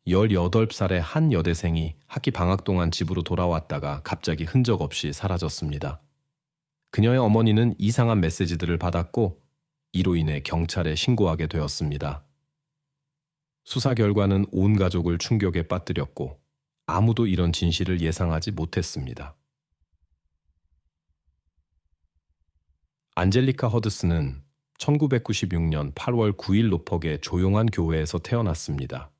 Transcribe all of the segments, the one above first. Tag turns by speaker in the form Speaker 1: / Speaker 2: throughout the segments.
Speaker 1: 18살의 한 여대생이 학기 방학 동안 집으로 돌아왔다가 갑자기 흔적 없이 사라졌습니다. 그녀의 어머니는 이상한 메시지들을 받았고 이로 인해 경찰에 신고하게 되었습니다. 수사 결과는 온 가족을 충격에 빠뜨렸고 아무도 이런 진실을 예상하지 못했습니다. 안젤리카 허드슨은 1996년 8월 9일 노퍽의 조용한 교회에서 태어났습니다.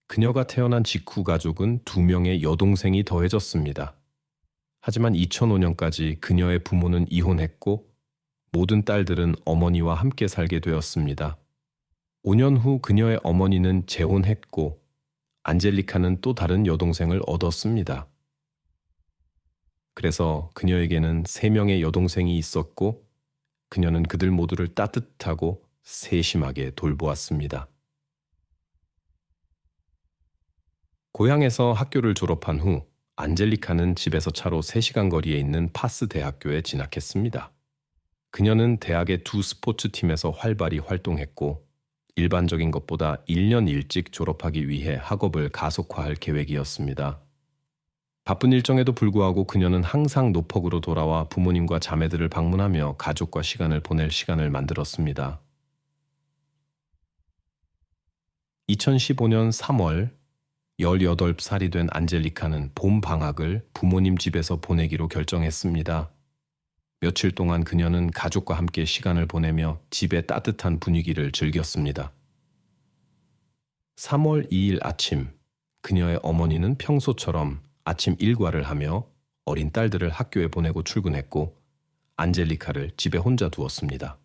Speaker 1: 그녀가 태어난 직후 가족은 2명의 여동생이 더해졌습니다. 하지만 2005년까지 그녀의 부모는 이혼했고 모든 딸들은 어머니와 함께 살게 되었습니다. 5년 후 그녀의 어머니는 재혼했고 안젤리카는 또 다른 여동생을 얻었습니다. 그래서 그녀에게는 3명의 여동생이 있었고 그녀는 그들 모두를 따뜻하고 세심하게 돌보았습니다. 고향에서 학교를 졸업한 후 안젤리카는 집에서 차로 3시간 거리에 있는 파스 대학교에 진학했습니다. 그녀는 대학의 2 스포츠팀에서 활발히 활동했고 일반적인 것보다 1년 일찍 졸업하기 위해 학업을 가속화할 계획이었습니다. 바쁜 일정에도 불구하고 그녀는 항상 노퍽으로 돌아와 부모님과 자매들을 방문하며 가족과 시간을 보낼 시간을 만들었습니다. 2015년 3월 18살이 된 안젤리카는 봄 방학을 부모님 집에서 보내기로 결정했습니다. 며칠 동안 그녀는 가족과 함께 시간을 보내며 집의 따뜻한 분위기를 즐겼습니다. 3월 2일 아침, 그녀의 어머니는 평소처럼 아침 일과를 하며 어린 딸들을 학교에 보내고 출근했고 안젤리카를 집에 혼자 두었습니다.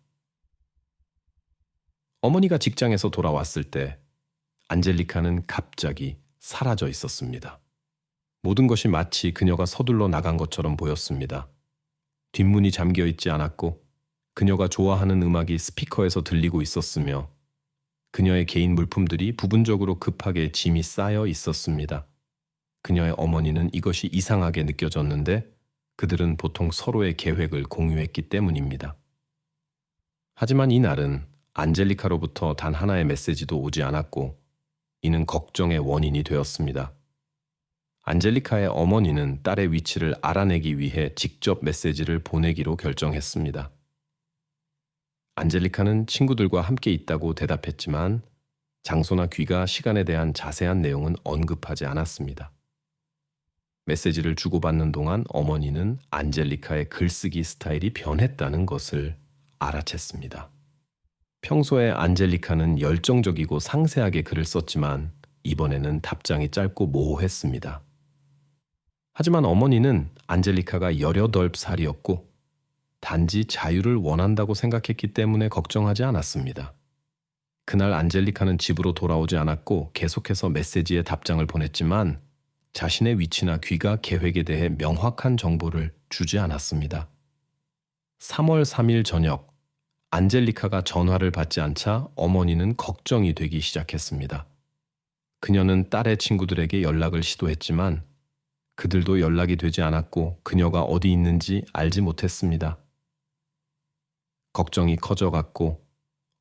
Speaker 1: 어머니가 직장에서 돌아왔을 때 안젤리카는 갑자기 사라져 있었습니다. 모든 것이 마치 그녀가 서둘러 나간 것처럼 보였습니다. 뒷문이 잠겨 있지 않았고 그녀가 좋아하는 음악이 스피커에서 들리고 있었으며 그녀의 개인 물품들이 부분적으로 급하게 짐이 쌓여 있었습니다. 그녀의 어머니는 이것이 이상하게 느껴졌는데 그들은 보통 서로의 계획을 공유했기 때문입니다. 하지만 이날은 안젤리카로부터 단 하나의 메시지도 오지 않았고 이는 걱정의 원인이 되었습니다. 안젤리카의 어머니는 딸의 위치를 알아내기 위해 직접 메시지를 보내기로 결정했습니다. 안젤리카는 친구들과 함께 있다고 대답했지만 장소나 귀가 시간에 대한 자세한 내용은 언급하지 않았습니다. 메시지를 주고받는 동안 어머니는 안젤리카의 글쓰기 스타일이 변했다는 것을 알아챘습니다. 평소에 안젤리카는 열정적이고 상세하게 글을 썼지만 이번에는 답장이 짧고 모호했습니다. 하지만 어머니는 안젤리카가 18살이었고 단지 자유를 원한다고 생각했기 때문에 걱정하지 않았습니다. 그날 안젤리카는 집으로 돌아오지 않았고 계속해서 메시지에 답장을 보냈지만 자신의 위치나 귀가 계획에 대해 명확한 정보를 주지 않았습니다. 3월 3일 저녁, 안젤리카가 전화를 받지 않자 어머니는 걱정이 되기 시작했습니다. 그녀는 딸의 친구들에게 연락을 시도했지만 그들도 연락이 되지 않았고 그녀가 어디 있는지 알지 못했습니다. 걱정이 커져갔고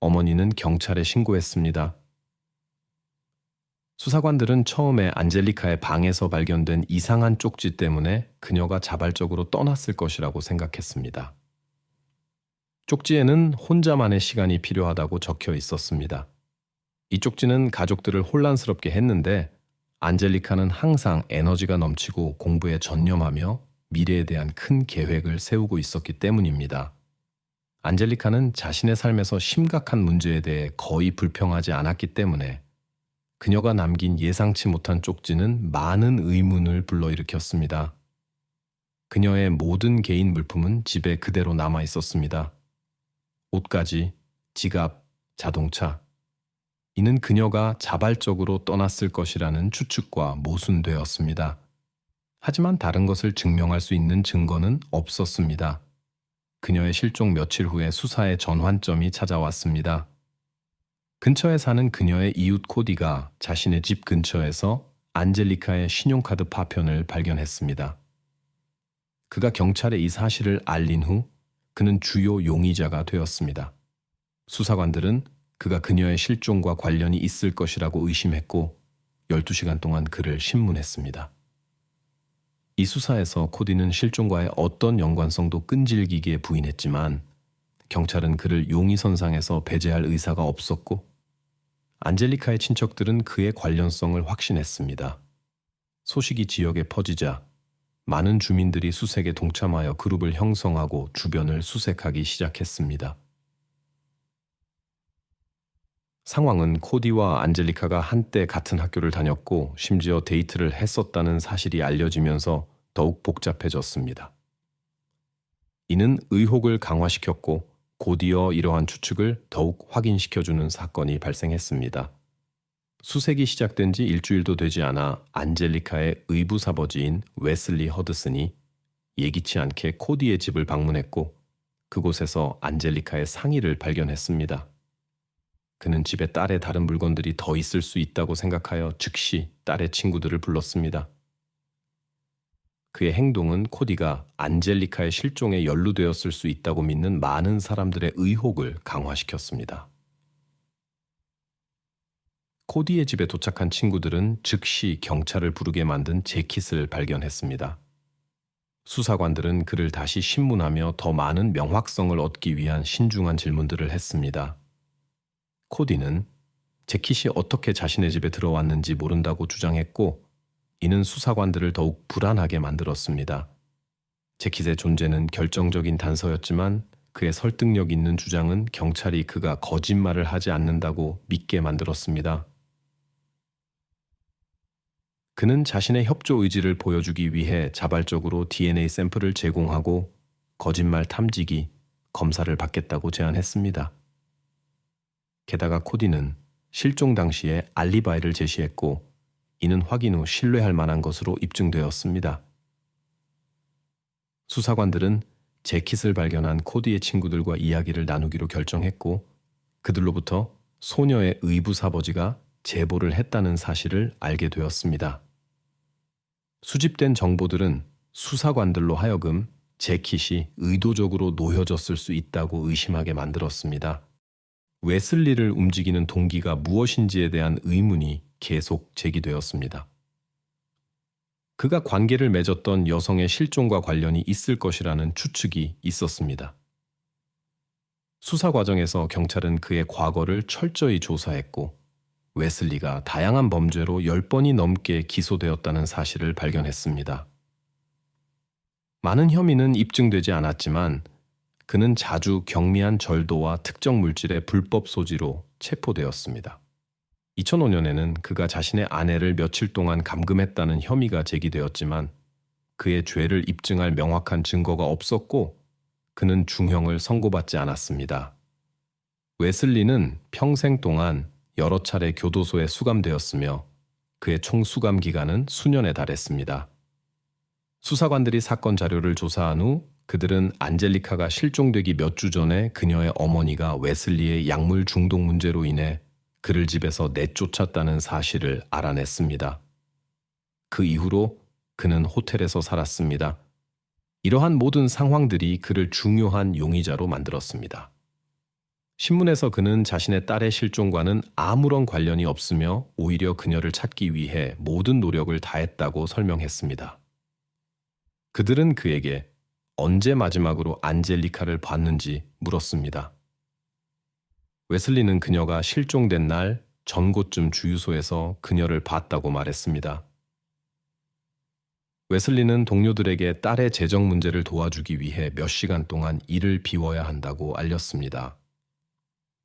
Speaker 1: 어머니는 경찰에 신고했습니다. 수사관들은 처음에 안젤리카의 방에서 발견된 이상한 쪽지 때문에 그녀가 자발적으로 떠났을 것이라고 생각했습니다. 쪽지에는 혼자만의 시간이 필요하다고 적혀 있었습니다. 이 쪽지는 가족들을 혼란스럽게 했는데 안젤리카는 항상 에너지가 넘치고 공부에 전념하며 미래에 대한 큰 계획을 세우고 있었기 때문입니다. 안젤리카는 자신의 삶에서 심각한 문제에 대해 거의 불평하지 않았기 때문에 그녀가 남긴 예상치 못한 쪽지는 많은 의문을 불러일으켰습니다. 그녀의 모든 개인 물품은 집에 그대로 남아 있었습니다. 옷가지, 지갑, 자동차. 이는 그녀가 자발적으로 떠났을 것이라는 추측과 모순되었습니다. 하지만 다른 것을 증명할 수 있는 증거는 없었습니다. 그녀의 실종 며칠 후에 수사의 전환점이 찾아왔습니다. 근처에 사는 그녀의 이웃 코디가 자신의 집 근처에서 안젤리카의 신용카드 파편을 발견했습니다. 그가 경찰에 이 사실을 알린 후 그는 주요 용의자가 되었습니다. 수사관들은 그가 그녀의 실종과 관련이 있을 것이라고 의심했고 12시간 동안 그를 신문했습니다. 이 수사에서 코디는 실종과의 어떤 연관성도 끈질기게 부인했지만 경찰은 그를 용의선상에서 배제할 의사가 없었고 안젤리카의 친척들은 그의 관련성을 확신했습니다. 소식이 지역에 퍼지자 많은 주민들이 수색에 동참하여 그룹을 형성하고 주변을 수색하기 시작했습니다. 상황은 코디와 안젤리카가 한때 같은 학교를 다녔고 심지어 데이트를 했었다는 사실이 알려지면서 더욱 복잡해졌습니다. 이는 의혹을 강화시켰고 곧이어 이러한 추측을 더욱 확인시켜주는 사건이 발생했습니다. 수색이 시작된 지 일주일도 되지 않아 안젤리카의 의부사버지인 웨슬리 허드슨이 예기치 않게 코디의 집을 방문했고 그곳에서 안젤리카의 상의를 발견했습니다. 그는 집에 딸의 다른 물건들이 더 있을 수 있다고 생각하여 즉시 딸의 친구들을 불렀습니다. 그의 행동은 코디가 안젤리카의 실종에 연루되었을 수 있다고 믿는 많은 사람들의 의혹을 강화시켰습니다. 코디의 집에 도착한 친구들은 즉시 경찰을 부르게 만든 재킷을 발견했습니다. 수사관들은 그를 다시 신문하며 더 많은 명확성을 얻기 위한 신중한 질문들을 했습니다. 코디는 재킷이 어떻게 자신의 집에 들어왔는지 모른다고 주장했고 이는 수사관들을 더욱 불안하게 만들었습니다. 재킷의 존재는 결정적인 단서였지만 그의 설득력 있는 주장은 경찰이 그가 거짓말을 하지 않는다고 믿게 만들었습니다. 그는 자신의 협조 의지를 보여주기 위해 자발적으로 DNA 샘플을 제공하고 거짓말 탐지기, 검사를 받겠다고 제안했습니다. 게다가 코디는 실종 당시에 알리바이를 제시했고 이는 확인 후 신뢰할 만한 것으로 입증되었습니다. 수사관들은 재킷을 발견한 코디의 친구들과 이야기를 나누기로 결정했고 그들로부터 소녀의 의부사버지가 제보를 했다는 사실을 알게 되었습니다. 수집된 정보들은 수사관들로 하여금 재킷이 의도적으로 놓여졌을 수 있다고 의심하게 만들었습니다. 웨슬리를 움직이는 동기가 무엇인지에 대한 의문이 계속 제기되었습니다. 그가 관계를 맺었던 여성의 실종과 관련이 있을 것이라는 추측이 있었습니다. 수사 과정에서 경찰은 그의 과거를 철저히 조사했고 웨슬리가 다양한 범죄로 10번이 넘게 기소되었다는 사실을 발견했습니다. 많은 혐의는 입증되지 않았지만 그는 자주 경미한 절도와 특정 물질의 불법 소지로 체포되었습니다. 2005년에는 그가 자신의 아내를 며칠 동안 감금했다는 혐의가 제기되었지만 그의 죄를 입증할 명확한 증거가 없었고 그는 중형을 선고받지 않았습니다. 웨슬리는 평생 동안 여러 차례 교도소에 수감되었으며 그의 총 수감 기간은 수년에 달했습니다. 수사관들이 사건 자료를 조사한 후 그들은 안젤리카가 실종되기 몇 주 전에 그녀의 어머니가 웨슬리의 약물 중독 문제로 인해 그를 집에서 내쫓았다는 사실을 알아냈습니다. 그 이후로 그는 호텔에서 살았습니다. 이러한 모든 상황들이 그를 중요한 용의자로 만들었습니다. 신문에서 그는 자신의 딸의 실종과는 아무런 관련이 없으며 오히려 그녀를 찾기 위해 모든 노력을 다했다고 설명했습니다. 그들은 그에게 언제 마지막으로 안젤리카를 봤는지 물었습니다. 웨슬리는 그녀가 실종된 날 전고쯤 주유소에서 그녀를 봤다고 말했습니다. 웨슬리는 동료들에게 딸의 재정 문제를 도와주기 위해 몇 시간 동안 일을 비워야 한다고 알렸습니다.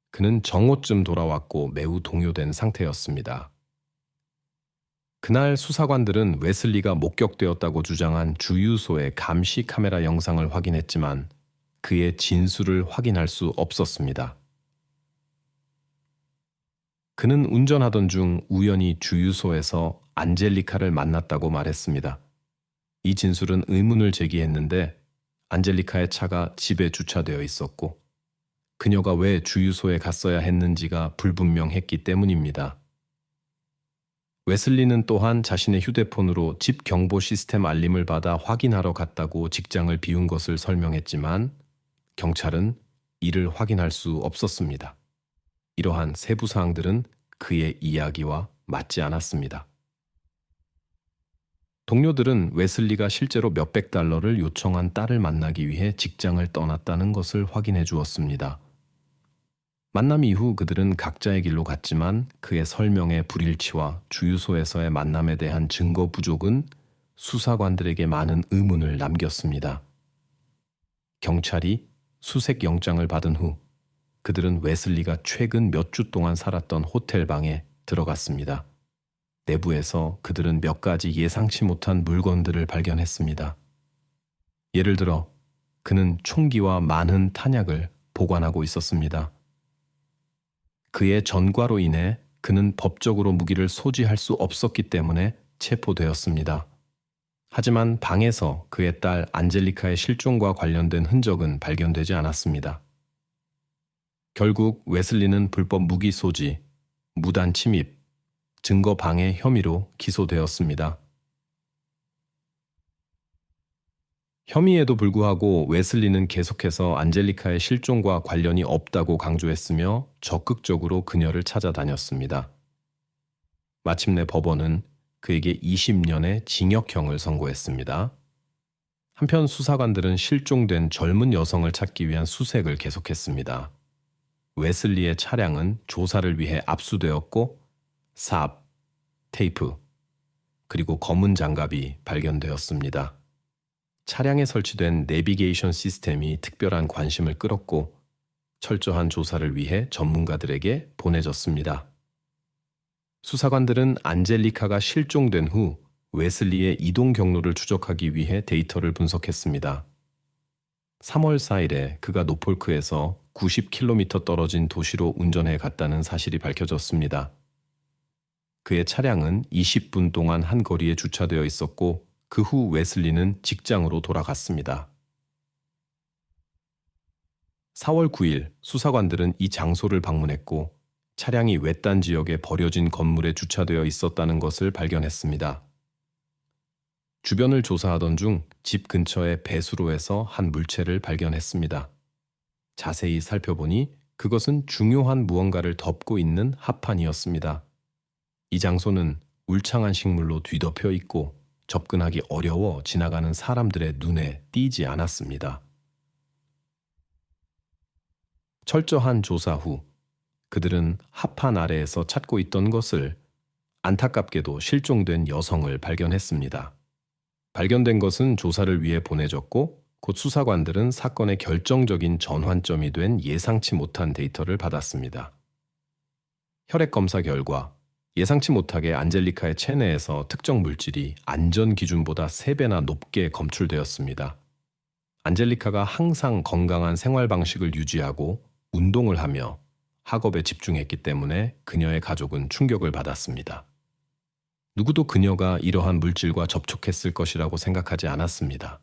Speaker 1: 그는 정오쯤 돌아왔고 매우 동요된 상태였습니다. 그날 수사관들은 웨슬리가 목격되었다고 주장한 주유소의 감시 카메라 영상을 확인했지만 그의 진술을 확인할 수 없었습니다. 그는 운전하던 중 우연히 주유소에서 안젤리카를 만났다고 말했습니다. 이 진술은 의문을 제기했는데 안젤리카의 차가 집에 주차되어 있었고 그녀가 왜 주유소에 갔어야 했는지가 불분명했기 때문입니다. 웨슬리는 또한 자신의 휴대폰으로 집 경보 시스템 알림을 받아 확인하러 갔다고 직장을 비운 것을 설명했지만 경찰은 이를 확인할 수 없었습니다. 이러한 세부 사항들은 그의 이야기와 맞지 않았습니다. 동료들은 웨슬리가 실제로 몇백 달러를 요청한 딸을 만나기 위해 직장을 떠났다는 것을 확인해 주었습니다. 만남 이후 그들은 각자의 길로 갔지만 그의 설명의 불일치와 주유소에서의 만남에 대한 증거 부족은 수사관들에게 많은 의문을 남겼습니다. 경찰이 수색 영장을 받은 후 그들은 웨슬리가 최근 몇 주 동안 살았던 호텔 방에 들어갔습니다. 내부에서 그들은 몇 가지 예상치 못한 물건들을 발견했습니다. 예를 들어 그는 총기와 많은 탄약을 보관하고 있었습니다. 그의 전과로 인해 그는 법적으로 무기를 소지할 수 없었기 때문에 체포되었습니다. 하지만 방에서 그의 딸 안젤리카의 실종과 관련된 흔적은 발견되지 않았습니다. 결국 웨슬리는 불법 무기 소지, 무단 침입, 증거 방해 혐의로 기소되었습니다. 혐의에도 불구하고 웨슬리는 계속해서 안젤리카의 실종과 관련이 없다고 강조했으며 적극적으로 그녀를 찾아다녔습니다. 마침내 법원은 그에게 20년의 징역형을 선고했습니다. 한편 수사관들은 실종된 젊은 여성을 찾기 위한 수색을 계속했습니다. 웨슬리의 차량은 조사를 위해 압수되었고 삽, 테이프, 그리고 검은 장갑이 발견되었습니다. 차량에 설치된 내비게이션 시스템이 특별한 관심을 끌었고 철저한 조사를 위해 전문가들에게 보내졌습니다. 수사관들은 안젤리카가 실종된 후 웨슬리의 이동 경로를 추적하기 위해 데이터를 분석했습니다. 3월 4일에 그가 노폴크에서 90km 떨어진 도시로 운전해 갔다는 사실이 밝혀졌습니다. 그의 차량은 20분 동안 한 거리에 주차되어 있었고 그 후 웨슬리는 직장으로 돌아갔습니다. 4월 9일 수사관들은 이 장소를 방문했고 차량이 외딴 지역에 버려진 건물에 주차되어 있었다는 것을 발견했습니다. 주변을 조사하던 중 집 근처의 배수로에서 한 물체를 발견했습니다. 자세히 살펴보니 그것은 중요한 무언가를 덮고 있는 합판이었습니다. 이 장소는 울창한 식물로 뒤덮여 있고 접근하기 어려워 지나가는 사람들의 눈에 띄지 않았습니다. 철저한 조사 후 그들은 합판 아래에서 찾고 있던 것을 안타깝게도 실종된 여성을 발견했습니다. 발견된 것은 조사를 위해 보내졌고 곧 수사관들은 사건의 결정적인 전환점이 된 예상치 못한 데이터를 받았습니다. 혈액 검사 결과 예상치 못하게 안젤리카의 체내에서 특정 물질이 안전 기준보다 3배나 높게 검출되었습니다. 안젤리카가 항상 건강한 생활 방식을 유지하고 운동을 하며 학업에 집중했기 때문에 그녀의 가족은 충격을 받았습니다. 누구도 그녀가 이러한 물질과 접촉했을 것이라고 생각하지 않았습니다.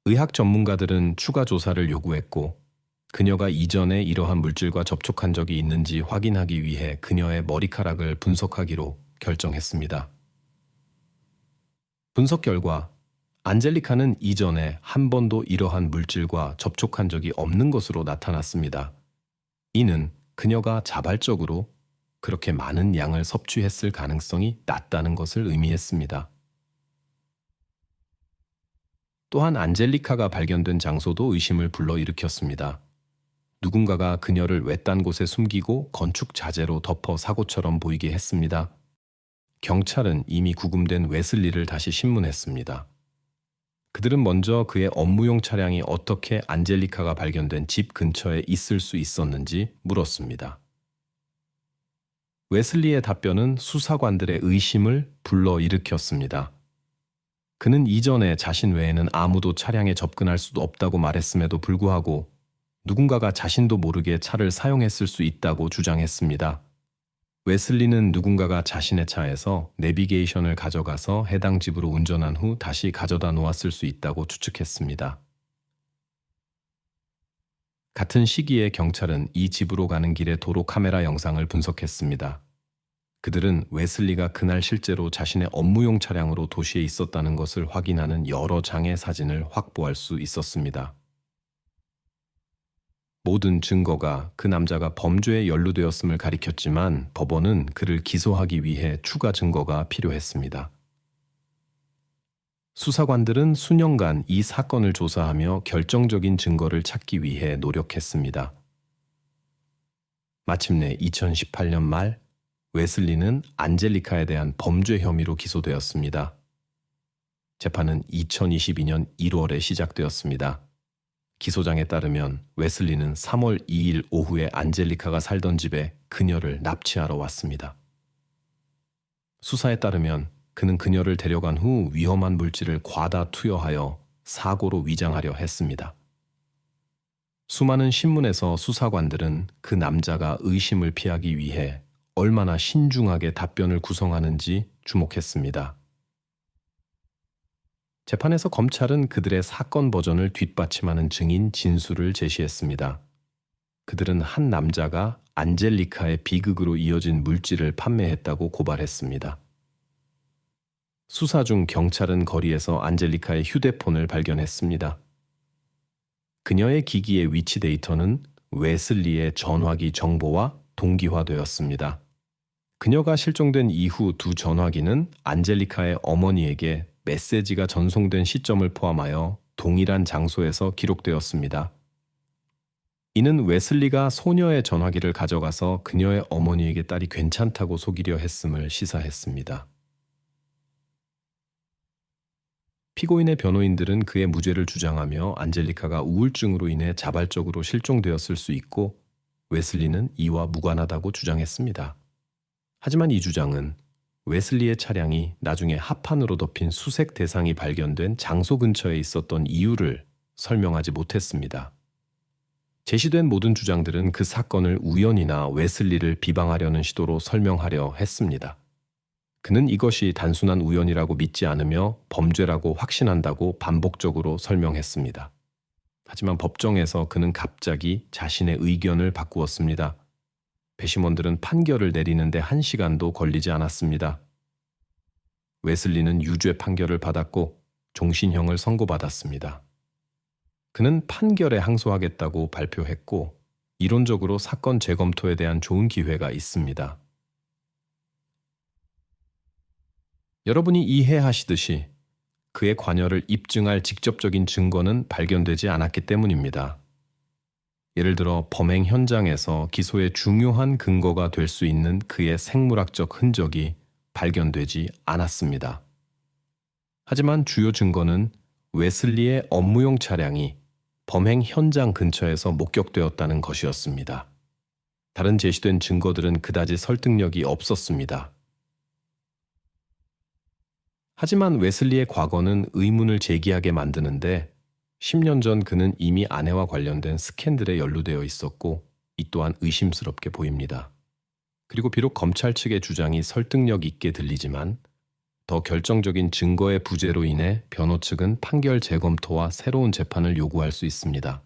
Speaker 1: 의학 전문가들은 추가 조사를 요구했고 그녀가 이전에 이러한 물질과 접촉한 적이 있는지 확인하기 위해 그녀의 머리카락을 분석하기로 결정했습니다. 분석 결과 안젤리카는 이전에 한 번도 이러한 물질과 접촉한 적이 없는 것으로 나타났습니다. 이는 그녀가 자발적으로 그렇게 많은 양을 섭취했을 가능성이 낮다는 것을 의미했습니다. 또한 안젤리카가 발견된 장소도 의심을 불러일으켰습니다. 누군가가 그녀를 외딴 곳에 숨기고 건축 자재로 덮어 사고처럼 보이게 했습니다. 경찰은 이미 구금된 웨슬리를 다시 신문했습니다. 그들은 먼저 그의 업무용 차량이 어떻게 안젤리카가 발견된 집 근처에 있을 수 있었는지 물었습니다. 웨슬리의 답변은 수사관들의 의심을 불러일으켰습니다. 그는 이전에 자신 외에는 아무도 차량에 접근할 수도 없다고 말했음에도 불구하고 누군가가 자신도 모르게 차를 사용했을 수 있다고 주장했습니다. 웨슬리는 누군가가 자신의 차에서 내비게이션을 가져가서 해당 집으로 운전한 후 다시 가져다 놓았을 수 있다고 추측했습니다. 같은 시기에 경찰은 이 집으로 가는 길의 도로 카메라 영상을 분석했습니다. 그들은 웨슬리가 그날 실제로 자신의 업무용 차량으로 도시에 있었다는 것을 확인하는 여러 장의 사진을 확보할 수 있었습니다. 모든 증거가 그 남자가 범죄에 연루되었음을 가리켰지만 법원은 그를 기소하기 위해 추가 증거가 필요했습니다. 수사관들은 수년간 이 사건을 조사하며 결정적인 증거를 찾기 위해 노력했습니다. 마침내 2018년 말 웨슬리는 안젤리카에 대한 범죄 혐의로 기소되었습니다. 재판은 2022년 1월에 시작되었습니다. 기소장에 따르면 웨슬리는 3월 2일 오후에 안젤리카가 살던 집에 그녀를 납치하러 왔습니다. 수사에 따르면 그는 그녀를 데려간 후 위험한 물질을 과다 투여하여 사고로 위장하려 했습니다. 수많은 신문에서 수사관들은 그 남자가 의심을 피하기 위해 얼마나 신중하게 답변을 구성하는지 주목했습니다. 재판에서 검찰은 그들의 사건 버전을 뒷받침하는 증인 진술을 제시했습니다. 그들은 한 남자가 안젤리카의 비극으로 이어진 물질을 판매했다고 고발했습니다. 수사 중 경찰은 거리에서 안젤리카의 휴대폰을 발견했습니다. 그녀의 기기의 위치 데이터는 웨슬리의 전화기 정보와 동기화되었습니다. 그녀가 실종된 이후 두 전화기는 안젤리카의 어머니에게 메시지가 전송된 시점을 포함하여 동일한 장소에서 기록되었습니다. 이는 웨슬리가 소녀의 전화기를 가져가서 그녀의 어머니에게 딸이 괜찮다고 속이려 했음을 시사했습니다. 피고인의 변호인들은 그의 무죄를 주장하며 안젤리카가 우울증으로 인해 자발적으로 실종되었을 수 있고 웨슬리는 이와 무관하다고 주장했습니다. 하지만 이 주장은 웨슬리의 차량이 나중에 합판으로 덮인 수색 대상이 발견된 장소 근처에 있었던 이유를 설명하지 못했습니다. 제시된 모든 주장들은 그 사건을 우연이나 웨슬리를 비방하려는 시도로 설명하려 했습니다. 그는 이것이 단순한 우연이라고 믿지 않으며 범죄라고 확신한다고 반복적으로 설명했습니다. 하지만 법정에서 그는 갑자기 자신의 의견을 바꾸었습니다. 배심원들은 판결을 내리는데 1시간도 걸리지 않았습니다. 웨슬리는 유죄 판결을 받았고 종신형을 선고받았습니다. 그는 판결에 항소하겠다고 발표했고 이론적으로 사건 재검토에 대한 좋은 기회가 있습니다. 여러분이 이해하시듯이 그의 관여를 입증할 직접적인 증거는 발견되지 않았기 때문입니다. 예를 들어 범행 현장에서 기소의 중요한 근거가 될 수 있는 그의 생물학적 흔적이 발견되지 않았습니다. 하지만 주요 증거는 웨슬리의 업무용 차량이 범행 현장 근처에서 목격되었다는 것이었습니다. 다른 제시된 증거들은 그다지 설득력이 없었습니다. 하지만 웨슬리의 과거는 의문을 제기하게 만드는데 10년 전 그는 이미 아내와 관련된 스캔들에 연루되어 있었고 이 또한 의심스럽게 보입니다. 그리고 비록 검찰 측의 주장이 설득력 있게 들리지만 더 결정적인 증거의 부재로 인해 변호 측은 판결 재검토와 새로운 재판을 요구할 수 있습니다.